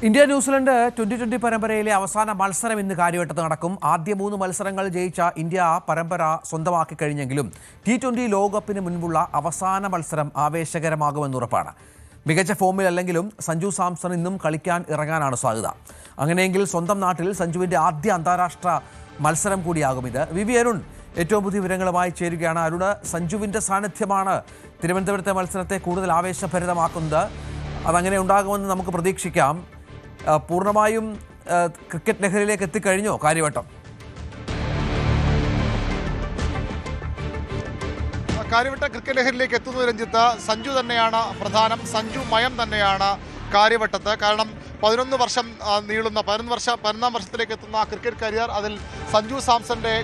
India New Zealand 2020 പരമ്പരയിലെ അവസാന മത്സരം ഇന്ന് കാര്യവട്ടത്ത് നടക്കും. ആദ്യ 3 മത്സരങ്ങൾ ജയിച്ച ഇന്ത്യ പരമ്പര സ്വന്തമാക്കി കഴിഞ്ഞെങ്കിലും T20 ലോകകപ്പിന് മുൻപുള്ള അവസാന മത്സരം ആവേശകരമാകുമെന്നുറപ്പാണ്. മികച്ച ഫോമിലല്ലെങ്കിലും സഞ്ജു സാംസൺ ഇന്നും കളിക്കാൻ ഇറങ്ങാനാണ് സാധ്യത. അങ്ങനെയെങ്കിൽ സ്വന്തം നാട്ടിൽ സഞ്ജുവിൻ്റെ ആദ്യ അന്താരാഷ്ട്ര മത്സരം കൂടിയാകും ഇത്. വി അരുൺ ഏറ്റവും പുതിയ വിവരങ്ങളുമായി ചേരുകയാണ്. അരുണ്, സഞ്ജുവിൻ്റെ സാന്നിധ്യമാണ് തിരുവനന്തപുരത്തെ മത്സരത്തെ കൂടുതൽ ആവേശഭരിതമാക്കുന്നത്. അതങ്ങനെ ഉണ്ടാകുമെന്ന് നമുക്ക് പ്രതീക്ഷിക്കാം. പൂർണ്ണമായും ക്രിക്കറ്റ് ലഹരിയിലേക്ക് എത്തിക്കഴിഞ്ഞോ കാര്യവട്ടം? കാര്യവട്ടം ക്രിക്കറ്റ് ലഹരിയിലേക്ക് എത്തുന്നു രഞ്ജിത്ത്. സഞ്ജു തന്നെയാണ് പ്രധാനം. സഞ്ജു മയം തന്നെയാണ് കാര്യവട്ടത്ത്. കാരണം 11 വർഷം നീളുന്ന 11 വർഷത്തിലേക്ക് എത്തുന്ന ക്രിക്കറ്റ് കരിയർ, അതിൽ സഞ്ജു സാംസന്റെ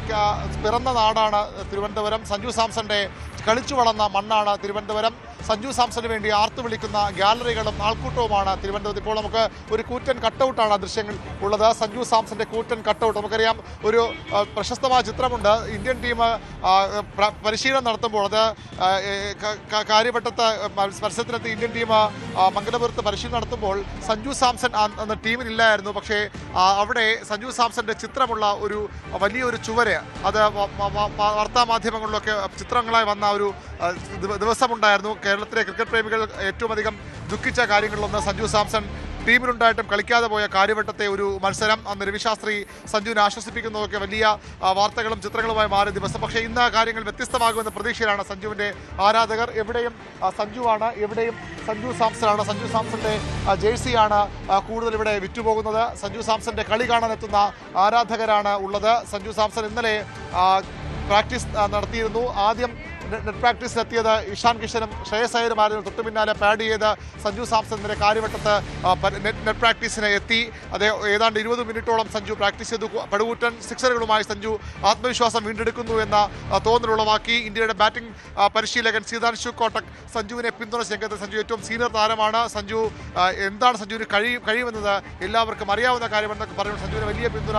പിറന്ന നാടാണ് തിരുവനന്തപുരം. സഞ്ജു സാംസന്റെ കളിച്ചു വളർന്ന മണ്ണാണ് തിരുവനന്തപുരം. സഞ്ജു സാംസന് വേണ്ടി ആർത്തു വിളിക്കുന്ന ഗാലറികളും ആൾക്കൂട്ടവുമാണ് തിരുവനന്തപുരത്ത്. ഇപ്പോൾ നമുക്ക് ഒരു കൂറ്റൻ കട്ടൗട്ടാണ് ദൃശ്യങ്ങൾ ഉള്ളത്. സഞ്ജു സാംസന്റെ കൂറ്റൻ കട്ടൗട്ട്. നമുക്കറിയാം, ഒരു പ്രശസ്തമായ ചിത്രമുണ്ട്. ഇന്ത്യൻ ടീം പരിശീലനം നടത്തുമ്പോൾ, അത് കാര്യവട്ടത്ത് മത്സരത്തിനെത്തി ഇന്ത്യൻ ടീം മംഗലപുരത്ത് പരിശീലനം നടത്തുമ്പോൾ സഞ്ജു സാംസൺ അന്ന് ടീമിലില്ലായിരുന്നു. പക്ഷേ അവിടെ സഞ്ജു സാംസന്റെ ചിത്രമുള്ള ഒരു വലിയൊരു ചുവര്, അത് വാർത്താമാധ്യമങ്ങളിലൊക്കെ ചിത്രങ്ങളായി വന്ന ഒരു ദിവസമുണ്ടായിരുന്നു. കേരളത്തിലെ ക്രിക്കറ്റ് പ്രേമികൾ ഏറ്റവും അധികം ദുഃഖിച്ച കാര്യങ്ങളിലൊന്ന് സഞ്ജു സാംസൺ ടീമിലുണ്ടായിട്ടും കളിക്കാതെ പോയ കാര്യവട്ടത്തെ ഒരു മത്സരം. അന്ന് രവിശാസ്ത്രി സഞ്ജുവിനെ ആശ്വസിപ്പിക്കുന്നതൊക്കെ വലിയ വാർത്തകളും ചിത്രങ്ങളുമായി മാറിയ ദിവസം. പക്ഷേ ഇന്ന് കാര്യങ്ങൾ വ്യത്യസ്തമാകുമെന്ന പ്രതീക്ഷയിലാണ് സഞ്ജുവിൻ്റെ ആരാധകർ. എവിടെയും സഞ്ജുവാണ്, എവിടെയും സഞ്ജു സാംസണാണ്. സഞ്ജു സാംസന്റെ ജേഴ്സിയാണ് കൂടുതൽ ഇവിടെ വിറ്റുപോകുന്നത്. സഞ്ജു സാംസന്റെ കളി കാണാനെത്തുന്ന ആരാധകരാണ് ഉള്ളത്. സഞ്ജു സാംസൺ ഇന്നലെ പ്രാക്ടീസ് നടത്തിയിരുന്നു. ആദ്യം നെറ്റ് പ്രാക്ടീസിൽ എത്തിയത് ഇഷാൻ കിഷനും ശ്രേയസ് അയ്യരുമായിരുന്നു. തൊട്ടു പിന്നാലെ പാഡ് ചെയ്ത് സഞ്ജു സാംസണിന്റെ കാര്യവട്ടത്ത് നെറ്റ് പ്രാക്ടീസിന് എത്തി. അത് ഏതാണ്ട് 20 മിനിറ്റോളം സഞ്ജു പ്രാക്ടീസ് ചെയ്തു. പടുകൂറ്റൻ സിക്സറുകളുമായി സഞ്ജു ആത്മവിശ്വാസം വീണ്ടെടുക്കുന്നു എന്ന തോന്നലുളവാക്കി. ഇന്ത്യയുടെ ബാറ്റിംഗ് പരിശീലകൻ സീതാൻഷു കോട്ടക് സഞ്ജുവിനെ പിന്തുണച്ച രംഗത്ത്. സഞ്ജു ഏറ്റവും സീനിയർ താരമാണ്. സഞ്ജു എന്താണ് സഞ്ജുവിന് കഴിയുമെന്നത് എല്ലാവർക്കും അറിയാവുന്ന കാര്യമെന്നൊക്കെ പറഞ്ഞു സഞ്ജുവിന് വലിയ പിന്തുണ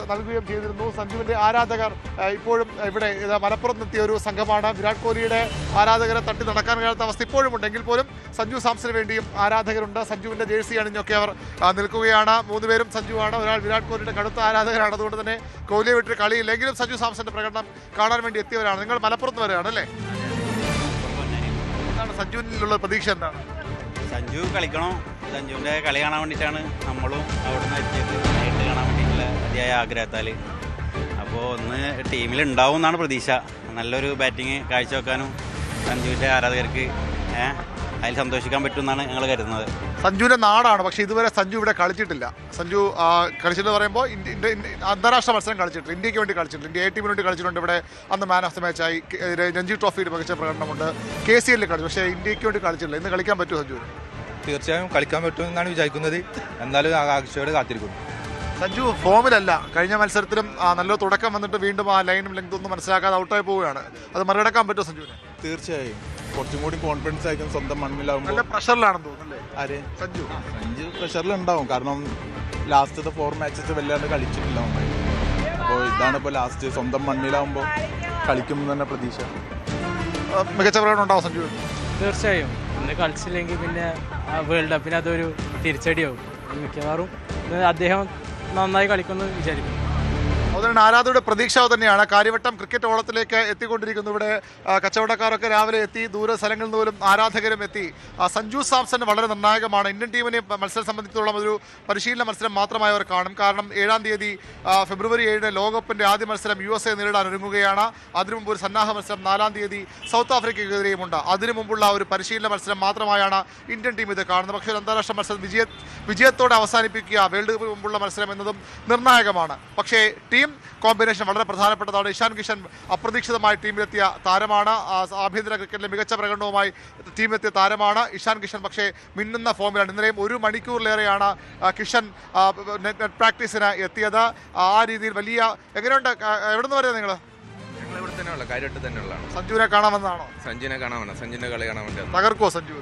നൽകുകയും ചെയ്തിരുന്നു. സഞ്ജുവിൻ്റെ ആരാധകർ ഇപ്പോഴും ഇവിടെ മലപ്പുറത്ത് എത്തിയ ഒരു സംഘമാണ്. വിരാട് കോഹ്ലിയുടെ ആരാധകരെ തട്ടി നടക്കാൻ കഴിയാത്ത അവസ്ഥ ഇപ്പോഴും ഉണ്ടെങ്കിൽ പോലും സഞ്ജു സാംസന് വേണ്ടിയും ആരാധകരുണ്ട്. സഞ്ജുവിൻ്റെ ജേഴ്സി അണിഞ്ഞൊക്കെ അവർ നിൽക്കുകയാണ്. 3 പേരും സഞ്ജുവാണ്. ഒരാൾ വിരാട് കോഹ്ലിയുടെ കടുത്ത ആരാധകരാണ്. അതുകൊണ്ട് തന്നെ കോഹ്ലിയെ വിട്ട് കളിയില്ലെങ്കിലും സഞ്ജു സാംസന്റെ പ്രകടനം കാണാൻ വേണ്ടി എത്തിയവരാണ്. നിങ്ങൾ മലപ്പുറത്ത് വരെയാണ് അല്ലേ? എന്താണ് സഞ്ജുവിനുള്ള പ്രതീക്ഷ? എന്താണ്? സഞ്ജു കളിക്കണോ? സഞ്ജുവിൻ്റെ കളി കാണാൻ വേണ്ടിയിട്ടാണ് നമ്മളും അവിടുന്ന് എത്തിയത്. നേരിട്ട് കാണാൻ വേണ്ടിയിട്ടുള്ള അതിയായ ആഗ്രഹത്താൽ. അപ്പോൾ ഒന്ന് ടീമിലുണ്ടാവും എന്നാണ് പ്രതീക്ഷ. നല്ലൊരു ബാറ്റിങ് കാഴ്ചവെക്കാനും സഞ്ജുവിൻ്റെ ആരാധകർക്ക് അതിൽ സന്തോഷിക്കാൻ പറ്റുമെന്നാണ് ഞങ്ങൾ കരുതുന്നത്. സഞ്ജുവിൻ്റെ നാടാണ്, പക്ഷേ ഇതുവരെ സഞ്ജു ഇവിടെ കളിച്ചിട്ടില്ല. സഞ്ജു കളിച്ചെന്ന് പറയുമ്പോൾ അന്താരാഷ്ട്ര മത്സരം കളിച്ചിട്ടില്ല. ഇന്ത്യക്ക് വേണ്ടി കളിച്ചിട്ടില്ല. ഇന്ത്യ ടീമിന് വേണ്ടി കളിച്ചിട്ടുണ്ട്. ഇവിടെ അന്ന് മാൻ ഓഫ് ദ മാച്ചായി. രഞ്ജി ട്രോഫിയിൽ മികച്ച പ്രകടനമുണ്ട്. KCL കളിച്ചു. പക്ഷേ ഇന്ത്യക്ക് വേണ്ടി കളിച്ചിട്ടില്ല. ഇന്ന് കളിക്കാൻ പറ്റുമോ സഞ്ജുവിന്? തീർച്ചയായും കളിക്കാൻ പറ്റുമെന്നാണ് വിചാരിക്കുന്നത്. എന്നാലും ആകാംക്ഷയോടെ കാത്തിരിക്കുന്നു. സഞ്ജു ഫോമിലല്ല. കഴിഞ്ഞ മത്സരത്തിലും നല്ല തുടക്കം വന്നിട്ട് വീണ്ടും ആ ലൈനും ലെങ്തും ഒന്നും മനസ്സിലാക്കാതെ ഔട്ടായി പോവുകയാണ്. അത് മറികടക്കാൻ പറ്റുമോ സഞ്ജുവിന്? തീർച്ചയായും കുറച്ചും കൂടി കോൺഫിഡൻസ് ആയിരിക്കും. സ്വന്തം മണ്ണിലാവുമ്പോൾ നല്ല പ്രഷറിലാണെന്ന് തോന്നുന്നല്ലേ? ആര്? സഞ്ജു പ്രഷറിലുണ്ടാവും. കാരണം ലാസ്റ്റത്തെ 4 മാച്ചസ് വല്ലാണ്ട് കളിച്ചിട്ടില്ല. അപ്പോൾ ഇതാണ് ഇപ്പോൾ ലാസ്റ്റ്. സ്വന്തം മണ്ണിലാവുമ്പോൾ കളിക്കുമ്പോൾ തന്നെ പ്രതീക്ഷ. മികച്ച പ്രകടനം ഉണ്ടാവും സഞ്ജു? തീർച്ചയായും. ഇന്ന് കളിച്ചില്ലെങ്കിൽ പിന്നെ വേൾഡ് കപ്പിന് അതൊരു തിരിച്ചടിയാവും. മിക്കവാറും അദ്ദേഹം നന്നായി കളിക്കുമെന്ന് വിചാരിക്കും. അതുകൊണ്ട് ആരാധകരുടെ പ്രതീക്ഷ തന്നെയാണ്. കാര്യവട്ടം ക്രിക്കറ്റ് ഓളത്തിലേക്ക് എത്തിക്കൊണ്ടിരിക്കുന്നു. ഇവിടെ കച്ചവടക്കാരൊക്കെ രാവിലെ എത്തി. ദൂര സ്ഥലങ്ങളിൽ നിന്ന് പോലും ആരാധകരും എത്തി. സഞ്ജു സാംസൺ വളരെ നിർണായകമാണ്. ഇന്ത്യൻ ടീമിനെ മത്സരം സംബന്ധിച്ചിടത്തോളം ഒരു പരിശീലന മത്സരം മാത്രമായി അവർ കാണും. കാരണം 7-ാം തീയതി ഫെബ്രുവരി 7 ലോകകപ്പിൻ്റെ ആദ്യ മത്സരം USA നേരിടാൻ ഒരുങ്ങുകയാണ്. അതിനു മുമ്പ് ഒരു സന്നാഹ മത്സരം 4-ാം തീയതി സൗത്ത് ആഫ്രിക്കയ്ക്കെതിരെയുമുണ്ട്. അതിനു മുമ്പുള്ള ഒരു പരിശീലന മത്സരം മാത്രമായാണ് ഇന്ത്യൻ ടീം ഇത് കാണുന്നത്. പക്ഷേ അന്താരാഷ്ട്ര മത്സരം വിജയത്തോടെ അവസാനിപ്പിക്കുക, വേൾഡ് കപ്പ് മുമ്പുള്ള മത്സരം എന്നതും നിർണായകമാണ്. പക്ഷേ ടീം കോമ്പിനേഷൻ വളരെ പ്രധാനപ്പെട്ടതാണ്. ഇഷാൻ കിഷൻ അപ്രതീക്ഷിതമായി ടീമിലെത്തിയ താരമാണ്. ആഭ്യന്തര ക്രിക്കറ്റിലെ മികച്ച പ്രകടനവുമായി ടീമിലെത്തിയ താരമാണ് ഇഷാൻ കിഷൻ. പക്ഷേ മിന്നുന്ന ഫോമിലാണ്. ഇന്നലെയും 1 മണിക്കൂറിലേറെയാണ് കിഷൻ നെറ്റ് പ്രാക്ടീസിന് എത്തിയത്. ആ രീതിയിൽ വലിയ എങ്ങനെയുണ്ട്? എവിടെ നിന്ന് വരുന്നത് നിങ്ങൾ? ഞങ്ങൾ ഇവിടെ തന്നെയുള്ള കാര്യമായിട്ട് തന്നെയുള്ളതാണ്. സഞ്ജുവിനെ കാണാൻ വന്നതാണോ? സഞ്ജുവിനെ കാണാൻ വന്നത്. സഞ്ജുവിൻ്റെ കളി കാണാൻ വേണ്ടി. തകർക്കോ സഞ്ജു?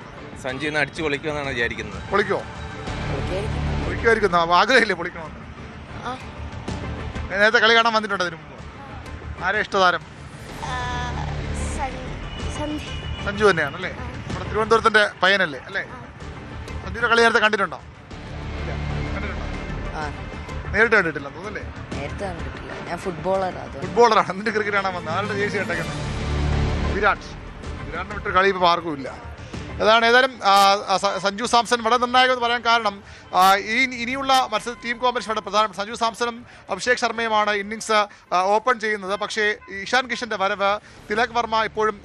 സഞ്ജു ഇന്ന് അടിച്ചു പൊളിക്കുമെന്നാണ് വിചാരിക്കുന്നത്. പൊളിക്കോ? പൊളിക്കുമായിരിക്കും. ആഗ്രഹമില്ലേ പൊളിക്കണമെന്ന്? നേരത്തെ കളി കാണാൻ വന്നിട്ടുണ്ട് അതിന് മുമ്പ്? ആരെ ഇഷ്ടതാരം? സഞ്ജു തന്നെയാണ് അല്ലേ? നമ്മുടെ തിരുവനന്തപുരത്തിന്റെ പയ്യനല്ലേ അല്ലേ? സഞ്ജുവിന്റെ കളി നേരത്തെ കണ്ടിട്ടുണ്ടോ? ആ നേരിട്ട് കണ്ടിട്ടില്ല തോന്നല്ലേ? നേരത്തെ കണ്ടിട്ടില്ല. ഞാൻ ഫുട്ബോളറാണ്. അതുകൊണ്ട് ഫുട്ബോളറാണ്. എന്നിട്ട് ക്രിക്കറ്റ് കാണാൻ വന്നത്. ആരുടെ ജേഴ്സി കേട്ടേക്കുന്നത്? വിരാടിനെ വിട്ട് കളി ഇപ്പോൾ ആർക്കും ഇല്ല. ഏതായാലും സഞ്ജു സാംസൺ വളരെ നിർണായകം എന്ന് പറയാൻ കാരണം ഇനിയുള്ള മത്സര ടീം കോമ്പിനേഷൻ വളരെ പ്രധാനപ്പെട്ട. സഞ്ജു സാംസണും അഭിഷേക് ശർമ്മയുമാണ് ഇന്നിങ്സ് ഓപ്പൺ ചെയ്യുന്നത്. പക്ഷേ ഇഷാൻ കിഷന്റെ വരവ്, തിലക് വർമ്മ ഇപ്പോഴും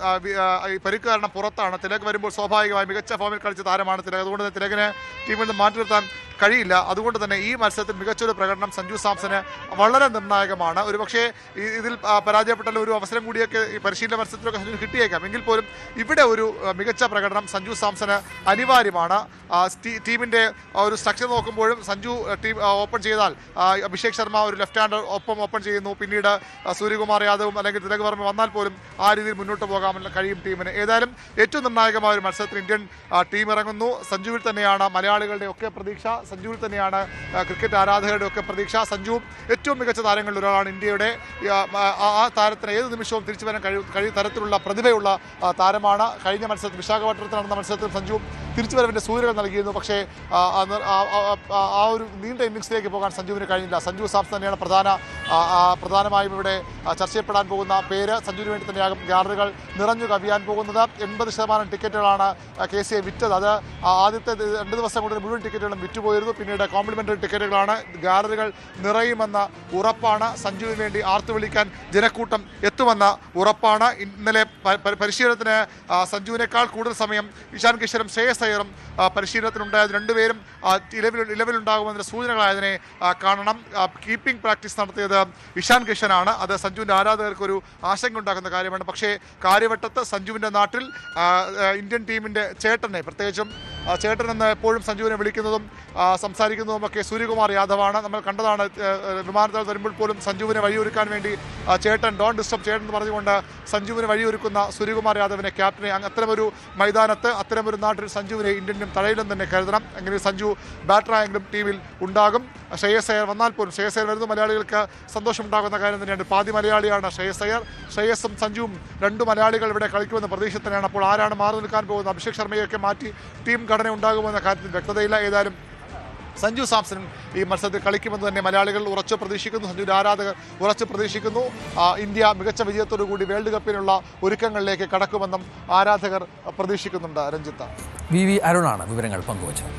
പരിക്ക് കാരണം പുറത്താണ്. തിലക് വരുമ്പോൾ സ്വാഭാവികമായി മികച്ച ഫോമിൽ കളിച്ച താരമാണ് തിലക്. അതുകൊണ്ട് തന്നെ തിലകിനെ ടീമിൽ നിന്ന് മാറ്റി നിർത്താൻ കഴിയില്ല. അതുകൊണ്ട് തന്നെ ഈ മത്സരത്തിൽ മികച്ചൊരു പ്രകടനം സഞ്ജു സാംസന് വളരെ നിർണായകമാണ്. ഒരുപക്ഷേ ഇതിൽ പരാജയപ്പെട്ടാൽ ഒരു അവസരം കൂടിയൊക്കെ ഈ പരിശീലന മത്സരത്തിലൊക്കെ സഞ്ജു കിട്ടിയേക്കാം. എങ്കിൽ പോലും ഇവിടെ ഒരു മികച്ച പ്രകടനം സഞ്ജു സാംസന് അനിവാര്യമാണ്. ടീമിൻ്റെ ഒരു സ്ട്രക്ചർ നോക്കുമ്പോഴും സഞ്ജു ടീം ഓപ്പൺ ചെയ്താൽ അഭിഷേക് ശർമ്മ ഒരു ലെഫ്റ്റ് ഹാൻഡ് ഒപ്പം ഓപ്പൺ ചെയ്യുന്നു. പിന്നീട് സൂര്യകുമാർ യാദവും അല്ലെങ്കിൽ തിലക് വർമ്മ വന്നാൽ പോലും ആ രീതിയിൽ മുന്നോട്ട് പോകാൻ കഴിയും ടീമിന്. ഏതായാലും ഏറ്റവും നിർണായകമായ ഒരു മത്സരത്തിൽ ഇന്ത്യൻ ടീം ഇറങ്ങുന്നു. സഞ്ജുവിൽ തന്നെയാണ് മലയാളികളുടെ ഒക്കെ പ്രതീക്ഷ. സഞ്ജുവിൽ തന്നെയാണ് ക്രിക്കറ്റ് ആരാധകരുടെ ഒക്കെ പ്രതീക്ഷ. സഞ്ജു ഏറ്റവും മികച്ച താരങ്ങളിൽ ഒരാളാണ്. ഇന്ത്യയുടെ ആ താരത്തിന് ഏത് നിമിഷവും തിരിച്ചു വരാൻ കഴിയും തരത്തിലുള്ള പ്രതിഭയുള്ള താരമാണ്. കഴിഞ്ഞ മത്സരത്തിൽ വിശാഖപട്ടണത്തിൽ നടന്ന മത്സരത്തിൽ സഞ്ജു തിരിച്ചുവരവിൻ്റെ സൂചനകൾ നൽകിയിരുന്നു. പക്ഷേ ആ ഒരു നീണ്ട ഇന്നിംഗ്സിലേക്ക് പോകാൻ സഞ്ജുവിന് കഴിഞ്ഞില്ല. സഞ്ജു സാംസൺ തന്നെയാണ് പ്രധാനമായും ഇവിടെ ചർച്ച ചെയ്യപ്പെടാൻ പോകുന്ന പേര്. സഞ്ജുവിന് വേണ്ടി തന്നെയാകും ഗാലറികൾ നിറഞ്ഞു കവിയാൻ പോകുന്നത്. 80% ടിക്കറ്റുകളാണ് KCA വിറ്റത്. അത് ആദ്യത്തെ 2 ദിവസം കൊണ്ട് മുഴുവൻ ടിക്കറ്റുകളും വിറ്റുപോയിരുന്നു. പിന്നീട് കോംപ്ലിമെൻ്ററി ടിക്കറ്റുകളാണ്. ഗാലറികൾ നിറയുമെന്ന ഉറപ്പാണ്. സഞ്ജുവിന് വേണ്ടി ആർത്തു വിളിക്കാൻ ജനക്കൂട്ടം എത്തുമെന്ന ഉറപ്പാണ്. ഇന്നലെ പരിശീലനത്തിന് സഞ്ജുവിനേക്കാൾ കൂടുതൽ സമയം ഇഷാൻ കിഷനും ശ്രേയസ് അയ്യറും പരിശീലനത്തിനുണ്ടായത്. രണ്ടുപേരും ഇലവിലുണ്ടാകുമെന്നതിൻ്റെ സൂചനകളായതിനെ കാണണം. കീപ്പിംഗ് പ്രാക്ടീസ് നടത്തിയത് ഇഷാൻ കിഷനാണ്. അത് സഞ്ജുവിൻ്റെ ആരാധകർക്കൊരു ആശങ്ക ഉണ്ടാക്കുന്ന കാര്യമാണ്. പക്ഷേ കാര്യവട്ടത്ത് സഞ്ജുവിൻ്റെ നാട്ടിൽ ഇന്ത്യൻ ടീമിൻ്റെ ചേട്ടനെ, പ്രത്യേകിച്ചും ചേട്ടൻ എന്ന് എപ്പോഴും സഞ്ജുവിനെ വിളിക്കുന്നതും സംസാരിക്കുന്നതുമൊക്കെ സൂര്യകുമാർ യാദവാണ്. നമ്മൾ കണ്ടതാണ് വിമാനത്തിൽ വരുമ്പോൾ പോലും സഞ്ജുവിനെ വഴിയൊരുക്കാൻ വേണ്ടി ചേട്ടൻ, ഡോൺ ഡിസ്റ്റർബ് ചേട്ടൻ എന്ന് പറഞ്ഞുകൊണ്ട് സഞ്ജുവിന് വഴിയൊരുക്കുന്ന സൂര്യകുമാർ യാദവിനെ, ക്യാപ്റ്റനെ. അത്തരമൊരു മൈതാനത്ത്, അത്തരമൊരു നാട്ടിൽ സഞ്ജുവിനെ ഇന്ത്യൻ ടീം തടയില്ലെന്ന് തന്നെ കരുതണം. അങ്ങനെ സഞ്ജു ബാറ്ററായെങ്കിലും ടീമിൽ ഉണ്ടാകും. ശ്രേയസ് അയ്യർ വന്നാൽ പോലും, ശ്രേയസ് അയ്യർ വരുന്ന മലയാളികൾക്ക് സന്തോഷമുണ്ടാകുന്ന കാര്യം തന്നെയാണ്. പാതി മലയാളിയാണ് ശ്രേയസ് അയ്യർ. ശ്രേയസും സഞ്ജുവും 2 മലയാളികൾ ഇവിടെ കളിക്കുമെന്ന പ്രതീക്ഷ തന്നെയാണ്. അപ്പോൾ ആരാണ് മാറി നിൽക്കാൻ പോകുന്നത്? അഭിഷേക് ശർമ്മയൊക്കെ മാറ്റി ടീം ഘടന ഉണ്ടാകുമെന്ന കാര്യത്തിൽ വ്യക്തതയില്ല. ഏതായാലും സഞ്ജു സാംസൺ ഈ മത്സരത്തിൽ കളിക്കുമെന്ന് തന്നെ മലയാളികൾ ഉറച്ചു പ്രതീക്ഷിക്കുന്നു. സഞ്ജുവിൻ്റെ ആരാധകർ ഉറച്ചു പ്രതീക്ഷിക്കുന്നു. ഇന്ത്യ മികച്ച വിജയത്തോടു കൂടി വേൾഡ് കപ്പിനുള്ള ഒരുക്കങ്ങളിലേക്ക് കടക്കുമെന്നും ആരാധകർ പ്രതീക്ഷിക്കുന്നുണ്ട്. രഞ്ജിത്ത്, VV അരുണാണ് വിവരങ്ങൾ പങ്കുവച്ചത്.